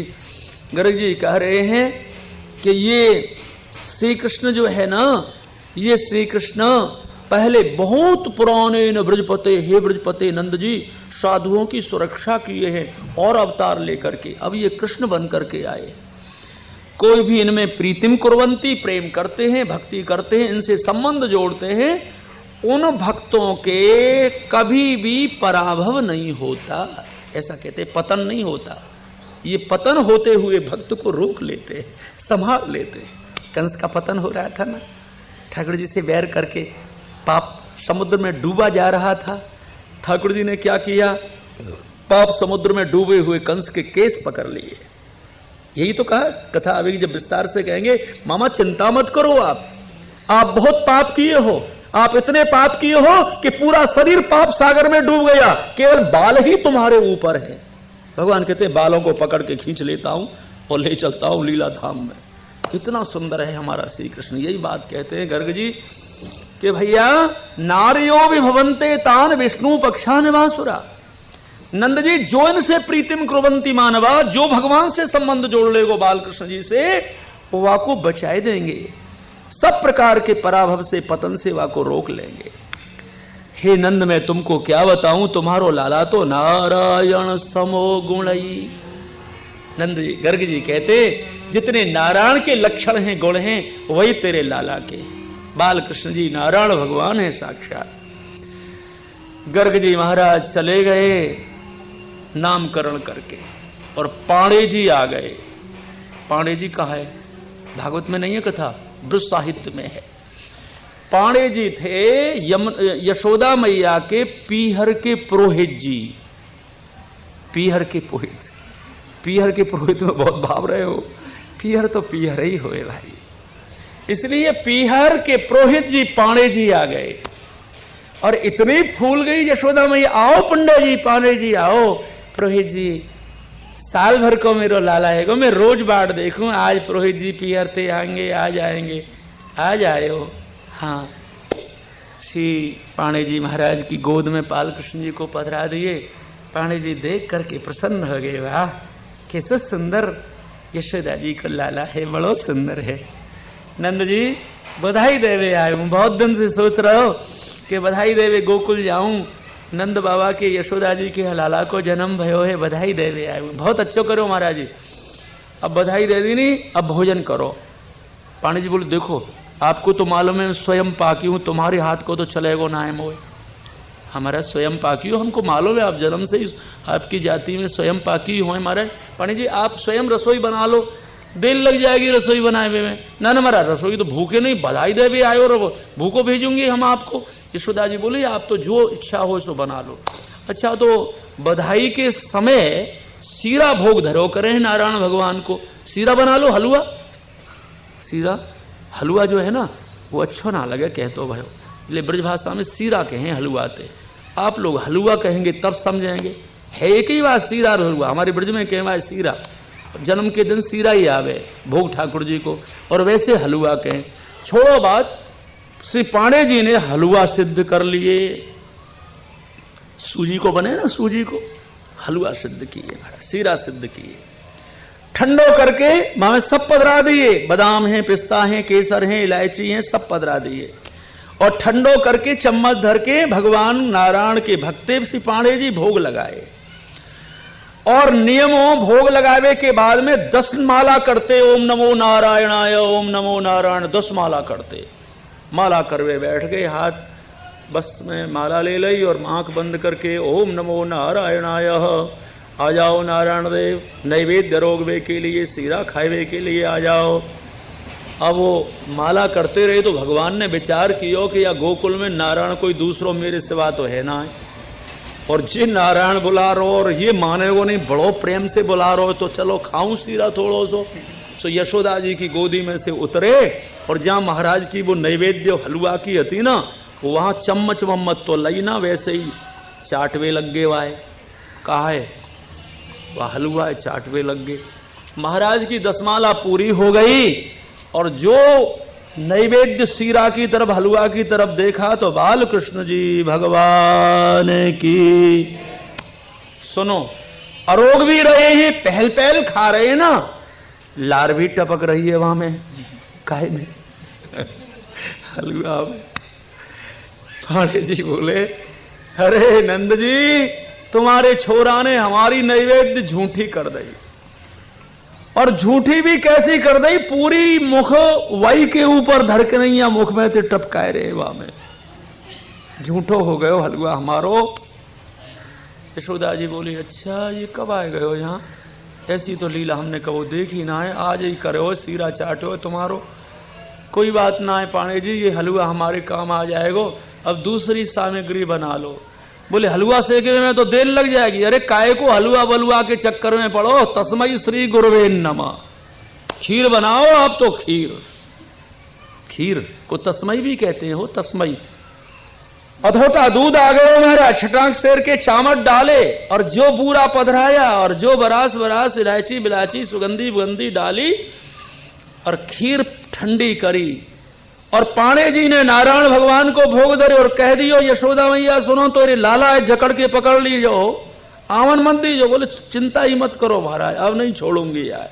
गर्ग जी कह रहे हैं कि ये श्री कृष्ण जो है ना, ये श्री कृष्ण पहले बहुत पुराने न ब्रजपते, हे ब्रजपते नंद जी, साधुओं की सुरक्षा किए हैं और अवतार लेकर के अब ये कृष्ण बन करके आए। कोई भी इनमें प्रीतिम कुर्वंती, प्रेम करते हैं, भक्ति करते हैं, इनसे संबंध जोड़ते हैं, उन भक्तों के कभी भी पराभव नहीं होता। ऐसा कहते, पतन नहीं होता। ये पतन होते हुए भक्त को रोक लेते, संभाल लेते। कंस का पतन हो रहा था ना, ठाकुर जी से बैर करके पाप समुद्र में डूबा जा रहा था। ठाकुर जी ने क्या किया? पाप समुद्र में डूबे हुए कंस के केस पकड़ लिए। यही तो कहा, कथा अभी जब विस्तार से कहेंगे, मामा चिंता मत करो, आप बहुत पाप किए हो, आप इतने पाप किए हो कि पूरा शरीर पाप सागर में डूब गया, केवल बाल ही तुम्हारे ऊपर है। भगवान कहते हैं बालों को पकड़ के खींच लेता हूं और ले चलता हूं लीला धाम में। इतना सुंदर है हमारा श्री कृष्ण। यही बात कहते हैं गर्ग जी कि भैया नारियो विभवंते तान विष्णु पक्षा निवासुरा। नंद जी, जो इनसे प्रीतिम कुर्वंती मानवा, जो भगवान से संबंध जोड़ लेगो बालकृष्ण जी से, वो वाको बचाए देंगे, सब प्रकार के पराभव से, पतन से वाको रोक लेंगे। हे नंद, मैं तुमको क्या बताऊं, तुम्हारो लाला तो नारायण समो गुणई। नंद जी, गर्ग जी कहते, जितने नारायण के लक्षण हैं, गुण हैं, वही तेरे लाला के। बालकृष्ण जी नारायण भगवान है साक्षात। गर्ग जी महाराज चले गए नामकरण करके, और पांडे जी आ गए। पांडे जी कहा है? भागवत में नहीं है कथा, ब्रज साहित्य में है। पांडे जी थे यशोदा मैया के पीहर के पुरोहित जी। पीहर के पुरोहित, पीहर के पुरोहित में बहुत भाव रहे हो, पीहर तो पीहर ही होए भाई। इसलिए पीहर के पुरोहित जी पांडे जी आ गए, और इतनी फूल गई यशोदा मैया, आओ पंडा जी, पांडे जी आओ। पुरोहित जी, साल भर को मेरो लाला है गो, मैं रोज बाट देखूं, आज पुरोहित जी पीहरते आएंगे, आज आएंगे, आज आए हो। हाँ, श्री पांडे जी महाराज की गोद में बालकृष्ण जी को पधरा दिए। पांडे जी देख करके प्रसन्न हो गए, वाह कैसे सुंदर यशोदा जी को लाला है, बड़ो सुंदर है। नंद जी बधाई देवे आए हूं, बहुत दिन से सोच रहा हो कि बधाई देवे गोकुल जाऊं, नंद बाबा के यशोदा जी के लाला को जन्म भयो है, बधाई देवे आए हूं। बहुत अच्छो करो महाराज जी, अब बधाई दे दी नहीं, अब भोजन करो। पांडे जी बोले, देखो आपको तो मालूम है स्वयं पाकी हूं, तुम्हारे हाथ को तो चलेगो ना है मोए। हमारा स्वयं पाकी हो, हमको मालूम है आप जन्म से ही आपकी जाति में स्वयं पाकी हो महाराज। पांडे जी आप स्वयं रसोई बना लो, देर लग जाएगी रसोई बनाए में। ना ना महाराज, रसोई तो भूखे नहीं, बधाई दे भी आए और भूखो भेजूंगी हम आपको। यशोदा जी बोली, आप तो जो इच्छा हो सो बना लो। अच्छा, तो बधाई के समय सीरा भोग धरो करें नारायण भगवान को, सीरा बना लो, हलवा। सीरा हलवा जो है ना, वो अच्छो ना लगे कह तो भयो, इसलिए ब्रज भाषा में सीरा कहें हलुआते। आप लोग हलुआ कहेंगे तब समझेंगे, है एक ही बात सीरा और हलुआ। हमारे ब्रज में कहवा है सीरा, जन्म के दिन सीरा ही आवे भोग ठाकुर जी को, और वैसे हलुआ कहें। छोड़ो बात, श्री पांडे जी ने हलुआ सिद्ध कर लिए, सूजी को बने ना, सूजी को हलुआ सिद्ध किए, सीरा सिद्ध किए, ठंडो करके वहां सब पधरा दिए, बादाम है, पिस्ता है, केसर है, इलायची है, सब पधरा दिए, और ठंडो करके चम्मच धर के भगवान नारायण के भक्ते श्री पांडे जी भोग लगाए। और नियमों भोग लगावे के बाद में 10 माला करते, ओम नमो नारायणाय, ओम नमो नारायण, 10 माला करते। माला करवे बैठ गए, हाथ बस में माला ले ली और आंख बंद करके ओम नमो नारायणाय, आ जाओ नारायण देव, नैवेद्य रोगवे के लिए, सीरा खावे के लिए आ जाओ। अब वो माला करते रहे तो भगवान ने विचार किया कि या गोकुल में नारायण कोई दूसरो मेरे सिवा तो है ना, और जी नारायण बुला रहो और ये माने वो नहीं, बड़ो प्रेम से बुला रहो, तो चलो खाऊं सीरा थोड़ो सो। तो यशोदा जी की गोदी में से उतरे, और जहां महाराज की वो नैवेद्य हलवा की हती ना, वहां चम्मच वम्मच तो लई ना, वैसे ही चाटवे लग गए, वाए कहा है वह हलवा है, चाटवे लग गए। महाराज की 10 माला पूरी हो गई, और जो नैवेद्य सीरा की तरफ, हलवा की तरफ देखा तो बाल कृष्ण जी भगवान की। सुनो, अरोग भी रहे हैं, पहल पहल खा रहे हैं ना, लार भी टपक रही है वहां में, काहे में हलवा में। पांडे जी बोले, अरे नंद जी, तुम्हारे छोरा ने हमारी नैवेद्य झूठी कर दी, और झूठी भी कैसी कर दी, पूरी मुख वही के ऊपर धर के नहीं, या मुख में तो टपकाए रहे, वहां में झूठो हो गयो हलवा हमारो। यशोदा जी बोली, अच्छा ये कब आए गयो यहाँ, ऐसी तो लीला हमने कबो देखी ना है, आज ही करो सीरा चाटो तुम्हारो। कोई बात ना है पांडे जी, ये हलवा हमारे काम आ जाएगा, अब दूसरी सामग्री बना लो। बोले हलवा सेकने में तो देर लग जाएगी। अरे काय को हलवा बलुआ के चक्कर में पड़ो, तस्मै श्री गुरुवे नमः, खीर बनाओ आप तो। खीर को तस्मै भी कहते हैं, हो तस्मै। अधोटा दूध आ गयो मेरा, छटांक शेर के चामट डाले, और जो बूरा पधराया, और जो बरास बरास इलायची बिलायची सुगंधी बुगंधी डाली, और खीर ठंडी करी, और पांडे जी ने नारायण भगवान को भोग धरे, और कह दियो यशोदा मैया सुनो तो रे लाला है, जकड़ के पकड़ लीजो, आवन मत दीजो। बोले चिंता ही मत करो महाराज, अब नहीं छोड़ूंगी यार।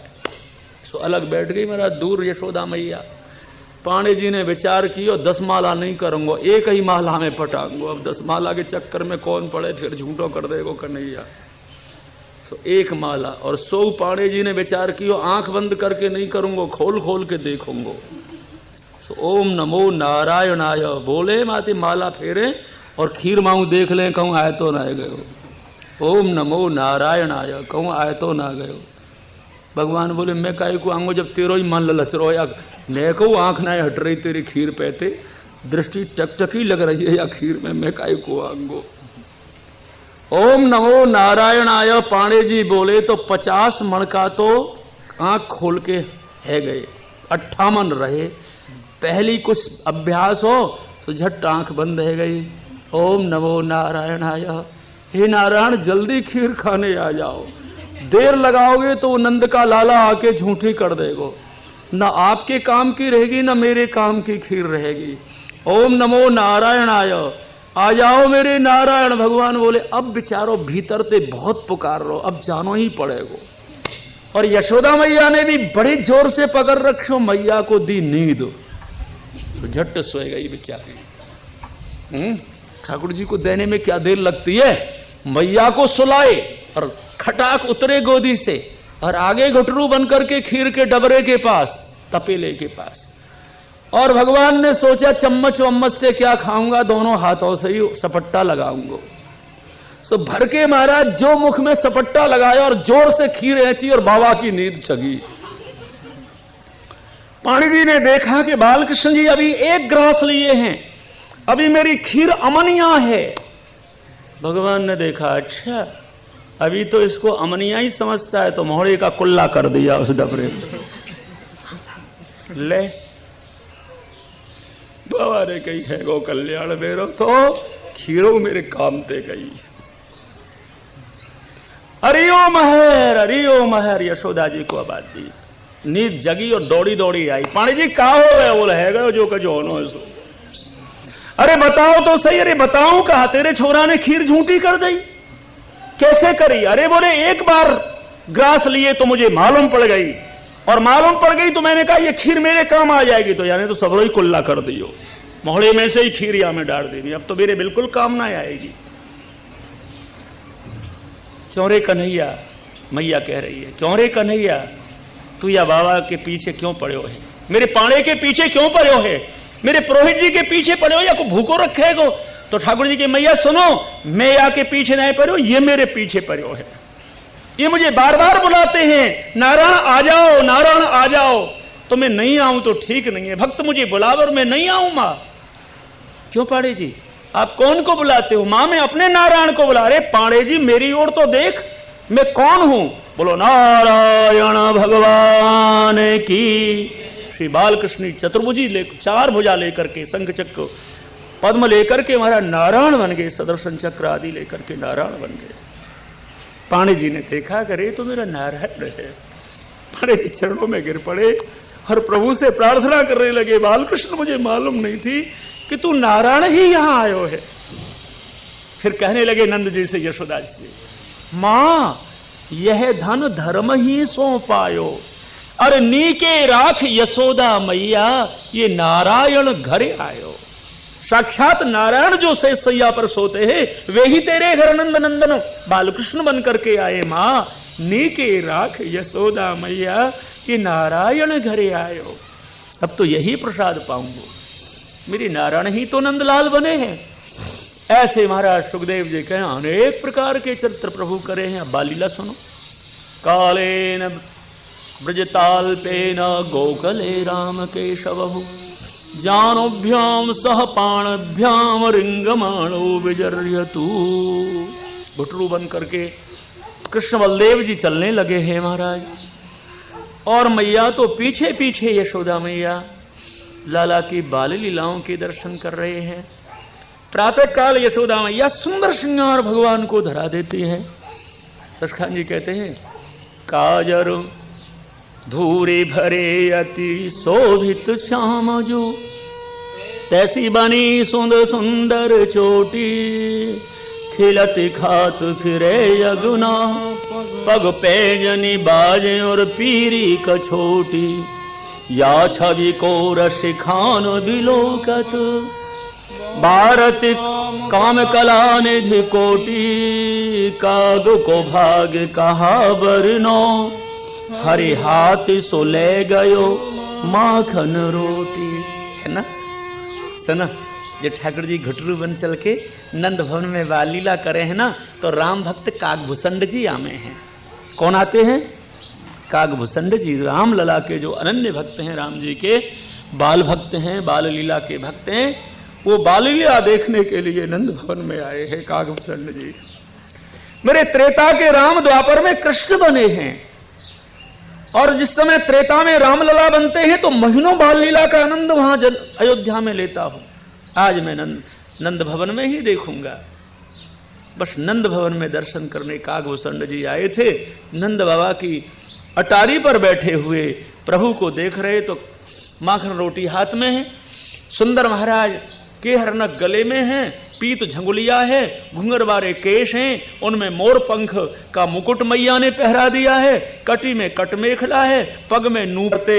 सो अलग बैठ गई मेरा दूर यशोदा मैया। पांडे जी ने विचार किया, 10 माला नहीं करूंगा, एक ही माला में पटाऊंगा। अब 10 माला के चक्कर में कौन पड़े, फिर झूठो कर देगो कन्हैया। सो 1 माला, और 100 पांडे जी ने विचार किया, आंख बंद करके नहीं करूंगा, खोल खोल के देखूंगा। सो ओम नमो नारायणाय बोले, माते माला फेरे, और खीर माऊ देख ले, कहूं आए तो ना गयो। ओम नमो नारायणाय कहूं आए तो ना गयो। भगवान बोले, मैं काहे को आऊंगा जब तेरो ही मन ललच रहो, या मैं कहूँ आंख ना हट रही तेरी खीर पे, दृष्टि टकटकी लग रही है या खीर में, मैं काहे को आऊंगो। ओम नमो नारायणाय पांडे जी बोले तो 50 मन का तो आंख खोल के है गए, 58 रहे। पहली कुछ अभ्यास हो तो झट आंख बंद है गई। ओम नमो नारायणाय, हे नारायण जल्दी खीर खाने आ जाओ, देर लगाओगे तो नंद का लाला आके झूठी कर देगो, न आपके काम की रहेगी न मेरे काम की खीर रहेगी। ओम नमो नारायणाय, आ जाओ मेरे नारायण। भगवान बोले, अब बिचारो भीतर से बहुत पुकार रहो, अब जानो ही पड़ेगो। और यशोदा मैया ने भी बड़े जोर से पकड़ रखो, मैया को दी नींद, तो झट सोए गई बेचारी। ठाकुर जी को देने में क्या देर लगती है। मैया को सुलाए और खटाक उतरे गोदी से, और आगे घुटरू बनकर के खीर के डबरे के पास, तपेले के पास। और भगवान ने सोचा चम्मच वम्मच से क्या खाऊंगा, दोनों हाथों से ही सपट्टा लगाऊंगा। सो भर के महाराज जो मुख में सपट्टा लगाया और जोर से खीर ऐची और बाबा की नींद जगी। पाणी जी ने देखा कि बालकृष्ण जी अभी 1 ग्रास लिए हैं, अभी मेरी खीर अमनिया है। भगवान ने देखा, अच्छा अभी तो इसको अमनिया ही समझता है, तो मोहड़े का कुल्ला कर दिया उस डबरे में। ले बाबा ने कही है गो कल्याण मेरो तो खीरो मेरे काम ते गई। अरियो महर यशोदा जी को आबाद दी। नींद जगी और दौड़ी दौड़ी आई। पाणी जी का हो गया? बोला है गयो जो कजो होनो है सो। अरे बताओ तो सही। अरे बताऊं कहा? तेरे छोरा ने खीर झूठी कर दी। कैसे करी? अरे बोले एक बार ग्रास लिए तो मुझे मालूम पड़ गई, और मालूम पड़ गई तो मैंने कहा ये खीर मेरे काम आ जाएगी, तो यानी तो सबरो ही कुल्ला कर दियो। मोहड़े में से ही खीर या में डाल देनी, अब तो मेरे बिल्कुल काम ना आएगी। क्यों रे कन्हैया? मैया कह रही है, क्यों रे कन्हैया तू या बाबा के पीछे क्यों पड़े है? मेरे पाणे के पीछे क्यों पड़े है? मेरे पुरोहित जी के पीछे पड़े हो या को भूखो रखे गो? तो ठाकुर जी की मैया सुनो, मैं या के पीछे नहीं पड़े हो, ये मेरे पीछे पड़े है। ये मुझे बार बार बुलाते हैं, नारायण आ जाओ, नारायण आ जाओ। तो मैं नहीं आऊं तो ठीक नहीं है। भक्त मुझे बुलावर मैं नहीं आऊं। मां क्यों पाड़े जी आप कौन को बुलाते हो? मां मैं अपने नारायण को बुला रहे। पाड़े जी मेरी ओर तो देख, मैं कौन हूं? बोलो नारायण भगवान की। श्री बालकृष्ण चतुर्भुजी ले, चार भुजा लेकर के, शंख चक्र पद्म लेकर के महाराज नारायण बन गए, सदर्शन चक्र आदि लेकर के नारायण बन गए। पाणी जी ने देखा करे तो मेरा नारायण है। पाणी जी चरणों में गिर पड़े और प्रभु से प्रार्थना करने लगे, बालकृष्ण मुझे मालूम नहीं थी कि तू नारायण ही यहां आयो है। फिर कहने लगे नंद जी से, यशोदा जी से, मां यह धन धर्म ही सो पायो, अरे नीके राख यशोदा मैया, ये नारायण घरे आयो। साक्षात नारायण जो से सैया पर सोते हैं वे ही तेरे घर नंद नंदन बालकृष्ण बन करके आए। मां नीके राख यशोदा मैया, ये नारायण घरे आयो। अब तो यही प्रसाद पाऊंगा, मेरी नारायण ही तो नंदलाल बने हैं। ऐसे महाराज सुखदेव जी कहें अनेक प्रकार के चरित्र प्रभु करे हैं। अब बालीला सुनो। कालेन ब्रजताल्पेन गोकले राम केशवहु, जानोभ्याम सह पाणभ्याम रिंगमाणो विजर्यतु। घुटरू बन करके कृष्ण बलदेव जी चलने लगे हैं महाराज, और मैया तो पीछे पीछे यशोदा मैया लाला की बाल लीलाओं के दर्शन कर रहे हैं। प्रातः काल यशोदा मैया सुंदर श्रृंगार भगवान को धरा देती हैं। सचखंड जी कहते हैं, काजर धूरे भरे अति शोभित श्याम जो, तैसी बनी सुंदर सुंदर चोटी, खिलत खात फिरे यगुना, पग पैजनी बाजे और पीरी कछोटी, या छवि को रसिखान बिलोकत, भारत काम कला निधि कोटि, काग को भाग कहा बरनो, हरि हाथ सो ले गयो माखन रोटी। है ना? सुना जो ठाकुर जी घुटरू बन चल के नंद भवन में बालीला करे हैं ना, तो राम भक्त कागभूषण जी आमे हैं। कौन आते हैं? कागभूषण जी, राम लला के जो अनन्य भक्त हैं, राम जी के बाल भक्त हैं, बाल लीला के भक्त हैं। वो बाल लीला देखने के लिए नंद भवन में आए हैं कागभूषण जी। मेरे त्रेता के राम द्वापर में कृष्ण बने हैं, और जिस समय त्रेता में रामलला बनते हैं तो महीनों बाल लीला का आनंद वहां अयोध्या में लेता हूं। आज मैं नंद भवन में ही देखूंगा। बस नंद भवन में दर्शन करने कागभूषण जी आए थे। नंद बाबा की अटारी पर बैठे हुए प्रभु को देख रहे तो माखन रोटी हाथ में है, सुंदर महाराज के हरनक गले में है, पीत झंगुलिया है, घुंघरवारे केश हैं, उनमें मोर पंख का मुकुट मैया ने पहरा दिया है, कटी में कट मेखला है, पग में नूरते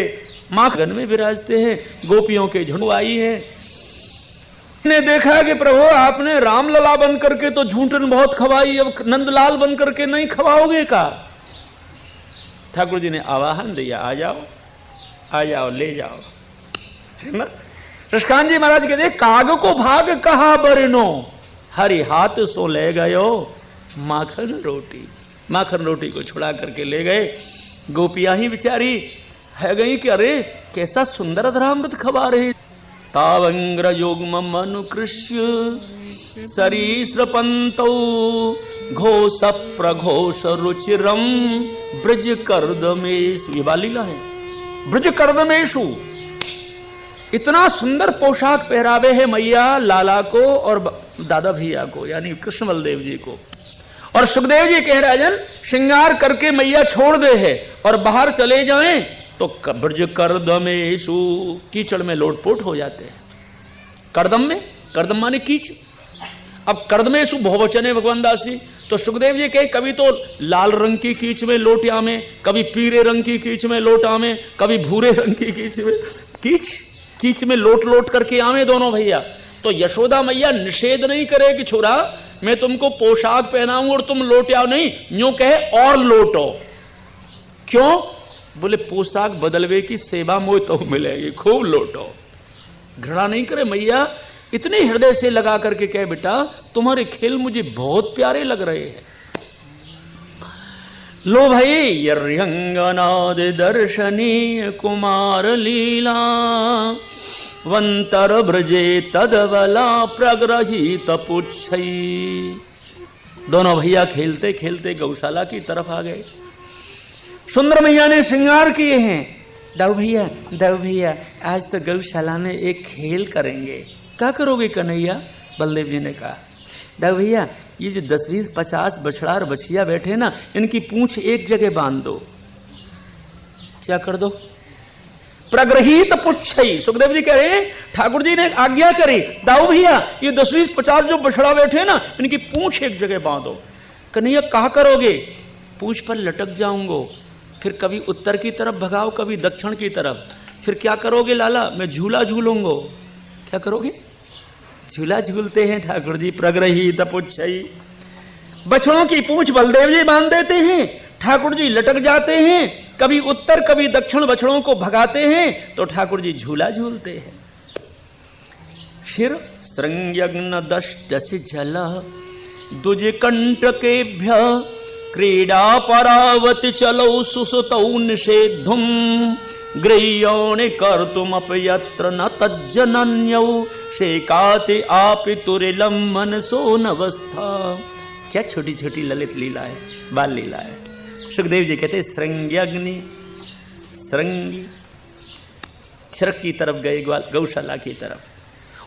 माखन में विराजते हैं, गोपियों के झुंड आई है। ने देखा कि प्रभु आपने रामलला बन करके तो झूठन बहुत खवाई, अब नंदलाल बन करके नहीं खवाओगे का? ठाकुर जी ने आवाहन दिया, आ जाओ, आ जाओ, ले जाओ। है ना? कृष्ण जी महाराज कहते, काग को भाग कहा बरनो, हरि हाथ सो ले गयो माखन रोटी। माखन रोटी को छुड़ा करके ले गए। गोपियां ही बेचारी है गई कि अरे कैसा सुंदर अधरामृत खवा रहे। तावंग्र युग्म मनु कृष्य सरीसृपंतौ, घोष प्रघोष रुचिरम ब्रज कर्दमेशु। ये बालीला है। ब्रज कर्दमेशु, इतना सुंदर पोशाक पहरावे है मैया लाला को और दादा भैया को, यानी कृष्ण बलदेव जी को। और सुखदेव जी कह राजन श्रृंगार करके मैया छोड़ दे है और बाहर चले जाएं तो ब्रज कर्दमेशु कीचड़ में लोटपोट हो जाते हैं। कर्दम में, कर्दम माने कीच। अब कर्दमेशु बहुवचन है भगवान दास जी, तो सुखदेव जी कहे कभी तो लाल रंग की कीच में लोट आमे, कभी पीले रंग की कीच में लोट आमे, कभी भूरे रंग की कीच में कीच में लोट लोट करके आवे दोनों भैया। तो यशोदा मैया निषेध नहीं करे कि छोरा मैं तुमको पोशाक पहनाऊं और तुम लोट आओ, नहीं, यूं कहे और लोटो। क्यों? बोले पोशाक बदलवे की सेवा मोह तो मिलेगी, खूब लोटो। घृणा नहीं करे मैया, इतने हृदय से लगा करके कहे बेटा तुम्हारे खेल मुझे बहुत प्यारे लग रहे हैं। लो भाई यर्यंगनाद दर्शनीय कुमार लीला वंतर ब्रजे तदवला प्रग्रहित पुच्छई। दोनों भैया खेलते खेलते गौशाला की तरफ आ गए। सुंदर मैया ने श्रृंगार किए हैं। दाऊ भैया आज तो गौशाला में एक खेल करेंगे। क्या करोगे कन्हैया? बलदेव जी ने कहा दाऊ भैया ये जो 10, 20, 50 बछड़ा और बछिया बैठे ना, इनकी पूंछ एक जगह बांध दो। क्या कर दो? प्रग्रहित पुच्छई। सुखदेव जी कह रहे ठाकुर जी ने आज्ञा करी दाऊ भैया ये 10, 20, 50 जो बछड़ा बैठे ना, इनकी पूंछ एक जगह बांधो। कन्हैया कहा करोगे? पूंछ पर लटक जाऊंगो, फिर कभी उत्तर की तरफ भगाओ, कभी दक्षिण की तरफ। फिर क्या करोगे लाला? मैं झूला झूलूंगो। क्या करोगे? झूला झूलते हैं ठाकुर जी। प्रग्रहित पुच्छई। बछड़ों की पूंछ बलदेव जी बांध देते हैं, ठाकुर जी लटक जाते हैं, कभी उत्तर कभी दक्षिण बछड़ों को भगाते हैं तो ठाकुर जी झूला झूलते हैं। फिर श्रृंगयग्न दष्टसि जल दुज कंटकेभ्य क्रीडा परावति चलौ सुसुतौ निषेधुम गृह्योनि कर्तुमपयत्र न तज्जनन्यौ शेकाति आपितुरिलम मनसो नवस्था। क्या छोटी छोटी ललित लीला है, बाल लीला है। सुखदेव जी कहते श्रृंग्यग्नि, श्रृंगी खिरक की तरफ गए, गौशाला की तरफ,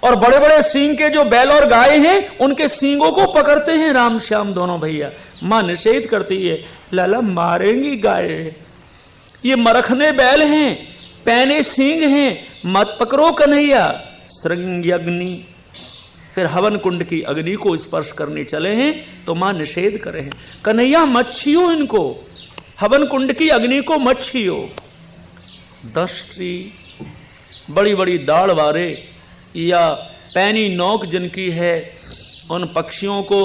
और बड़े बड़े सींग के जो बैल और गाय हैं उनके सींगों को पकड़ते हैं राम श्याम दोनों भैया। मां निषेध करती है लाला मारेंगी गाय, ये मरखने बैल हैं, पैने सींग हैं, मत पकड़ो कन्हैया। श्रृंग्यग्नि। फिर हवन कुंड की अग्नि को स्पर्श करने चले हैं तो मां निषेध करे हैं कन्हैया मत छीयो इनको, हवन कुंड की अग्नि को मत छीयो। दष्टि बड़ी बड़ी दाढ़ वाले या पैनी नोक जिनकी है, उन पक्षियों को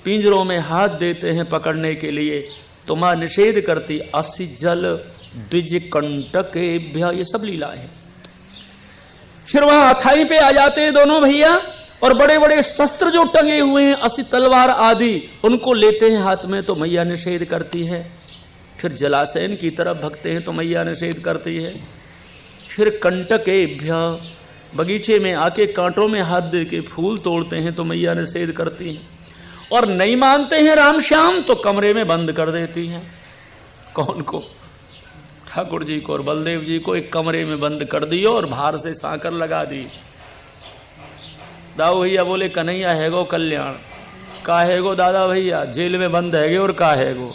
पिंजरों में हाथ देते हैं पकड़ने के लिए, तो मां निषेध करती। असि जल द्विज कंटकेभ्य, ये सब लीला है। फिर वहां अथाई पे आ जाते हैं दोनों भैया, और बड़े बड़े शस्त्र जो टंगे हुए हैं, असी तलवार आदि, उनको लेते हैं हाथ में तो मैया निषेध करती है। फिर जलाशयन की तरफ भगते हैं तो मैया निषेध करती है। फिर कंटकेभ्य, बगीचे में आके कांटों में हाथ दे के फूल तोड़ते हैं तो मैया निषेध करती है। और नहीं मानते हैं राम श्याम तो कमरे में बंद कर देती हैं। कौन को? ठाकुर जी को और बलदेव जी को एक कमरे में बंद कर दियो और बाहर से सांकर लगा दी। दाऊ भैया बोले कन्हैया हैगो कल्याण, का हैगो दादा भैया? जेल में बंद हैगे और का हैगो?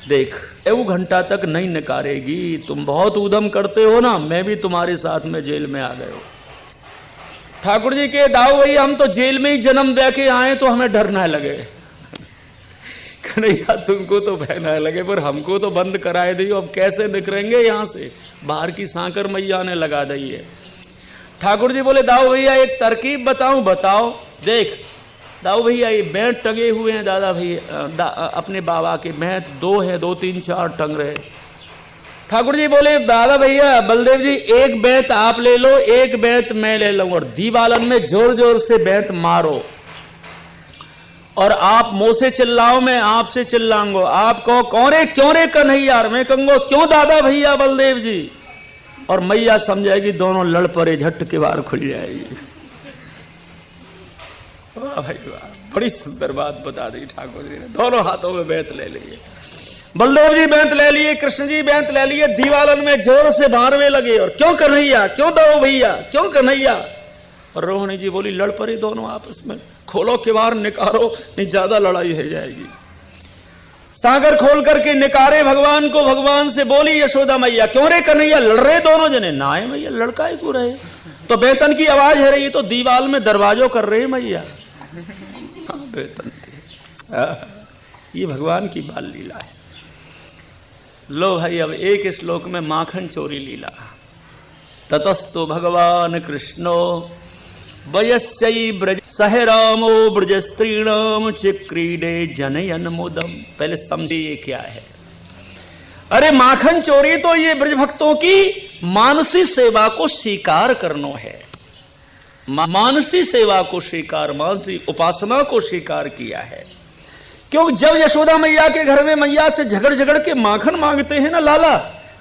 देख एवं घंटा तक नहीं नकारेगी, तुम बहुत उधम करते हो ना, मैं भी तुम्हारे साथ में जेल में आ गए हो। ठाकुर जी के दाऊ भैया हम तो जेल में ही जन्म दे के आए तो हमें डर ना लगे। कन्हैया तुमको तो बहना लगे पर हमको तो बंद कराए दियो, अब कैसे निकलेंगे यहाँ से? बाहर की सांकर मैया ने लगा दी है। ठाकुर जी बोले दाऊ भैया एक तरकीब बताऊं? बताओ। देख दाऊ भैया ये बैंत टंगे हुए हैं दादा भैया, अपने बाबा के बैंत 2 है, 2, 3, 4 टंग रहे। ठाकुर जी बोले दादा भैया बलदेव जी एक बैंत आप ले लो, एक बैंत मैं ले लूं, और दीवालन में जोर जोर से बैंत मारो, और आप मुंह से चिल्लाओ मैं आपसे चिल्लाऊंगा। आप कहो क्यों रे क्यों रे कन्हैया, मैं कहूंगा क्यों दादा भैया बलदेव जी, और मैया समझाएगी दोनों लड़ पड़े, झट के बाहर खुल जाएगी। वाह भाई वाह, बड़ी सुंदर बात बता दी ठाकुर जी ने। दोनों हाथों में बैंत ले लिए बलदेव जी बेंत ले लिए, कृष्ण जी बेंत ले लिए, दीवालन में जोर से मारने लगे। और क्यों कन्हैया, क्यों दो भैया, क्यों कन्हैया। और रोहिणी जी बोली लड़ पड़े दोनों आपस में, खोलो किवाड़ निकारो, नहीं ज्यादा लड़ाई हो जाएगी। सागर खोल करके निकारे भगवान को, भगवान से बोली यशोदा मैया क्यों रे कन्हैया लड़ रहे दोनों जने। ना है मैया, लड़का ही क्यों रहे, तो बेतन की आवाज है रही, तो दीवाल में दरवाजों कर रहे मैया। हाँ, बेतन थी। ये भगवान की बाल लीला है। लो भाई, अब एक श्लोक में माखन चोरी लीला। ततस्तु भगवान कृष्णो वयस्यै ब्रज सह रामो ब्रज स्त्रीणाम चिक्रीडे जनयन मुदम। पहले समझिए क्या है। अरे माखन चोरी तो ये ब्रज भक्तों की मानसी सेवा को स्वीकार करनो है। मानसी सेवा को स्वीकार, मानसी उपासना को स्वीकार किया है। क्योंकि जब यशोदा मैया के घर में मैया से झगड़ झगड़ के माखन मांगते हैं ना लाला,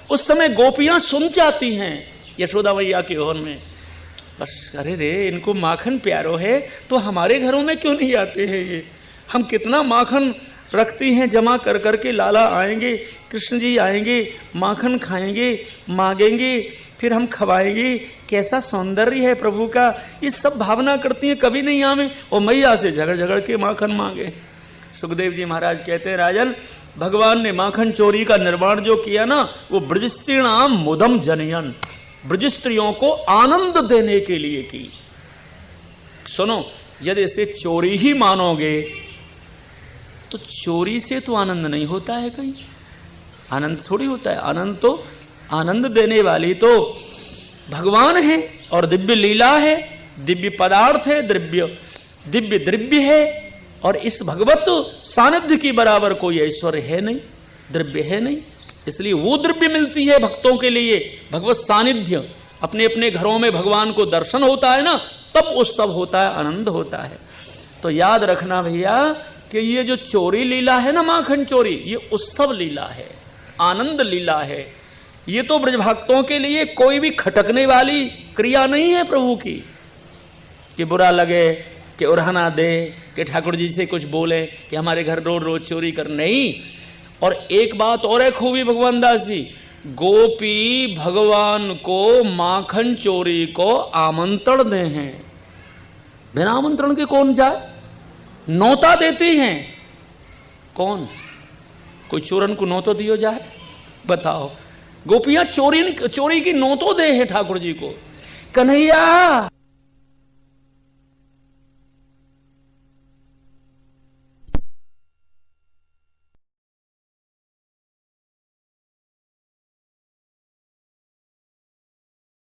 उस समय गोपियां सुन जाती हैं यशोदा मैया के हवन में। बस अरे रे, इनको माखन प्यारो है तो हमारे घरों में क्यों नहीं आते हैं ये। हम कितना माखन रखती हैं जमा कर करके, लाला आएंगे, कृष्ण जी आएंगे, माखन खाएंगे, मांगेंगे, फिर हम खवाएंगे। कैसा सौंदर्य है प्रभु का, ये सब भावना करती हैं, कभी नहीं आवे और मैया से झगड़ झगड़ के माखन मांगे। सुखदेव जी महाराज कहते हैं राजन, भगवान ने माखन चोरी का निर्माण जो किया ना, वो ब्रज स्त्रीणाम मुदम जनयन, ब्रज स्त्रियों को आनंद देने के लिए की। सुनो, यदि इसे चोरी ही मानोगे तो चोरी से तो आनंद नहीं होता है, कहीं आनंद थोड़ी होता है। आनंद तो, आनंद देने वाली तो भगवान है और दिव्य लीला है, दिव्य पदार्थ है, दिव्य द्रव्य है। और इस भगवत सानिध्य की बराबर कोई ऐश्वर्य है नहीं, द्रव्य है नहीं। इसलिए वो द्रव्य मिलती है भक्तों के लिए, भगवत सानिध्य। अपने अपने घरों में भगवान को दर्शन होता है ना, तब उत्सव होता है, आनंद होता है। तो याद रखना भैया कि ये जो चोरी लीला है ना, माखन चोरी, ये उत्सव लीला है, आनंद लीला है। ये तो ब्रज भक्तों के लिए कोई भी खटकने वाली क्रिया नहीं है प्रभु की, कि बुरा लगे, कि उड़ाना दे, कि ठाकुर जी से कुछ बोले कि हमारे घर रोज रोज चोरी कर, नहीं। और एक बात और है खूबी भगवान दास जी, गोपी भगवान को माखन चोरी को आमंत्रण दे हैं। बिना आमंत्रण के कौन जाए, नौता देती हैं। कौन, कोई चोरन को नौतो दियो जाए, बताओ। गोपियां चोरी की नौतो दे हैं ठाकुर जी को। कन्हैया